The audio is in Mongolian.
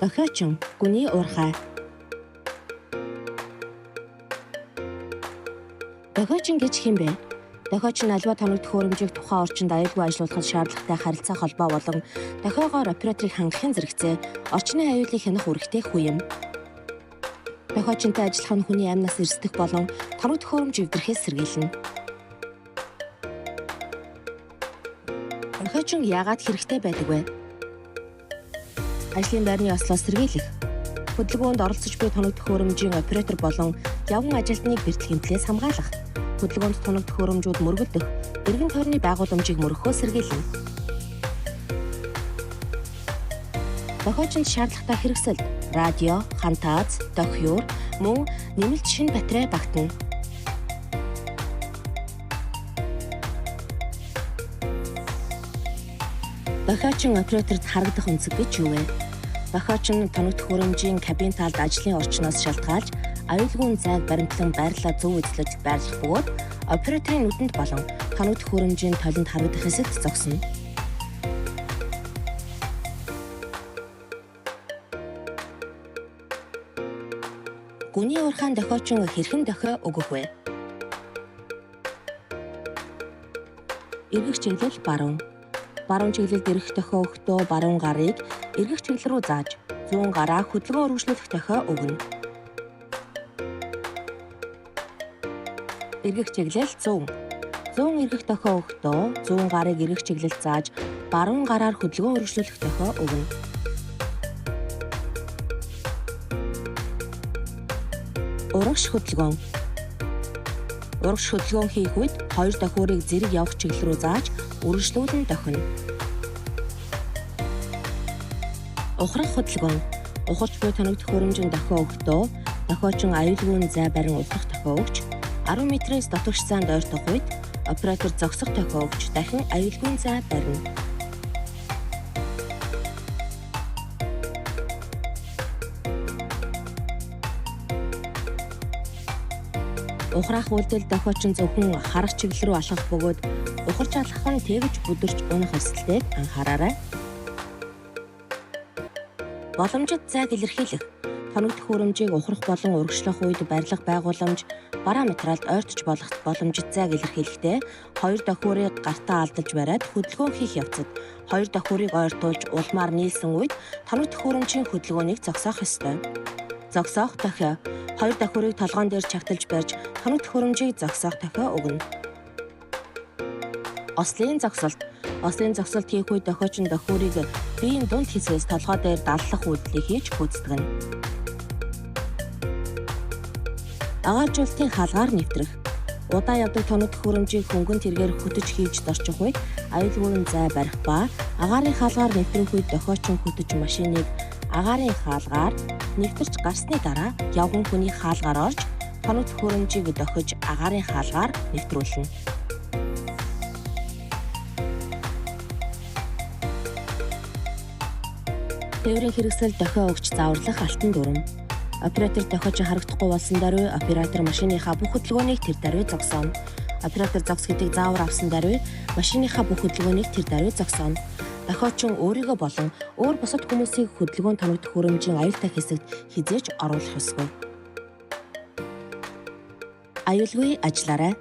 Дохиочин гүний уурхай. Дохиочин гэж хэн бэ? Дохиочин аливаа тоног төхөөрөмжийг тухайн орчинд аюулгүй ажилуулахад шаардлагатай харилцаа холбоо болон дохиогоор операторыг хангахын зэрэгцээ орчны аюулыг хянах үүрэгтэй хүү юм. Дохиочинтой ажиллах нь хүний амнаас эрсдэх болон тоног төхөөрөмж эвдрэхээс сэргийлнэ. Дохиочин яагаад хэрэгтэй байдаг вэ? Ажлын байрны ослоос сэргийлэх, хөдөлгөөнд оролцож буй тоног төхөөрөмжийн оператор болон явган ажилтныг бэртэл хэмтлээс хамгаалах, хөдөлгөөнд тоног төхөөрөмжүүд мөргөлдөх, эргэн тойрны байгууламжийг мөргөхөөс сэргийлнэ. Дохиочинд шаардлагатай хэрэгсэл, радио, хантаац, дохиур, мөн нэмэлт шинэ батарей багтана. Дохиочин операторт харагдах өнцөг гэж юу вэ? Дохиочин тоног төхөөрөмжийн кабин талд ажлын орчноос шалтгаалж аюулгүй зайг баримтлан байрлалаа зөв эзлэж байрлах бөгөөд операторын нүдэнд болон тоног төхөөрөмжийн толинд харагдах хэсэгт зогсно. Гүний уурхайн дохиочин хэрхэн дохио өгөх вэ? Эргэх чиглэл баруун. Баруун чиглэлд ирэх дохио өгөхдөө баруун гарыг эргэх чиглэл рүү зааж, зүүн гараа хөдөлгөөн үргэлжлүүлэх дохио өгнө. Эргэх чиглэл зүүн. Зүүн эргэх дохио өгөхдөө зүүн гарыг эргэх чиглэлд зааж, баруун гараар хөдөлгөөн үргэлжлүүлэх дохио өгнө. Урагш хөдөлгөөн. Урагш хөдөлгөөн хийх үед хоёр дохиурыг зэрэг явах чиглэл рүү зааж, үргэлжлүүлэн дохино. Ухрах хөдөлгөөн. Ухарч буй тоног төхөөрөмжийн дохио өгөхдөө дохиочин аюулгүй зай барин ухрах дохио өгч 10 м-ээс дотогш цаанд ойртох үед оператор зогсох дохио өгч дахин аюулгүй зай барина. Ухрах үйлдэл дохиочин зөвхөн харах чиглэл рүү алхах бөгөөд ухарч алхах нь тэгж бүдэрч унах эрсдэлтэйг анхаараарай. Боломжит зайг илэрхийлэх. Тоног төхөөрөмжийг ухрах болон урагшлах үед барилга байгууламж параметралд ойртож болох боломжит зайг илэрхийлэхдээ хоёр дохиурыг гартаа алдалж бариад хөдөлгөөн хийх явцад хоёр дохиурыг ойртуулж улмаар нийлсэн үед тоног төхөөрөмжийн хөдөлгөөнийг зогсоох ёстой. Зогсоох дохио. Хоёр дохиурыг толгоон дээр чагталж барьж тоног төхөөрөмжийг зогсоох дохио өгнө. Ослын зогсолт. Ослын зогсолт хийх үед дохиочин дохиурыг биеийн дунд хэсгээс толгой дээр даллах үйлдэлийг хийж гүйцэтгэнэ. Агаажуулалтын хаалгаар нэвтрэх. Удаа явдаг тоног төхөөрөмжийг хөнгөн тэргээр хөтөж хийж дорчих үед аюулгүй зай барих ба агаарын хаалгаар нэвтрэх үед дохиочин хөтөж машиныг агаарын хаалгаар нэвтэрч гарсны дараа явган хүний хаалгаар орж тоног төхөөрөмжийг дохиж агаарын хаалгаар нэвтрүүлнэ. Тээврийн хэрэгсэл дохио өгч зааварлах алтан дүрэм. Оператор дохиочин харагдахгүй болсон даруй оператор машиныхаа бүх хөдөлгөөнийг тэр даруй зогсооно. Оператор зогс гэдгийг заавар авсан даруй машиныхаа бүх хөдөлгөөнийг тэр даруй зогсооно. Дохиочин өөрийгөө болон өөр бусад хүмүүсийг хөдөлгөөн тоног төхөөрөмжийн аюултай хэсэгт хизээж оруулах ёсгүй. Аюулгүй ажиллаарай.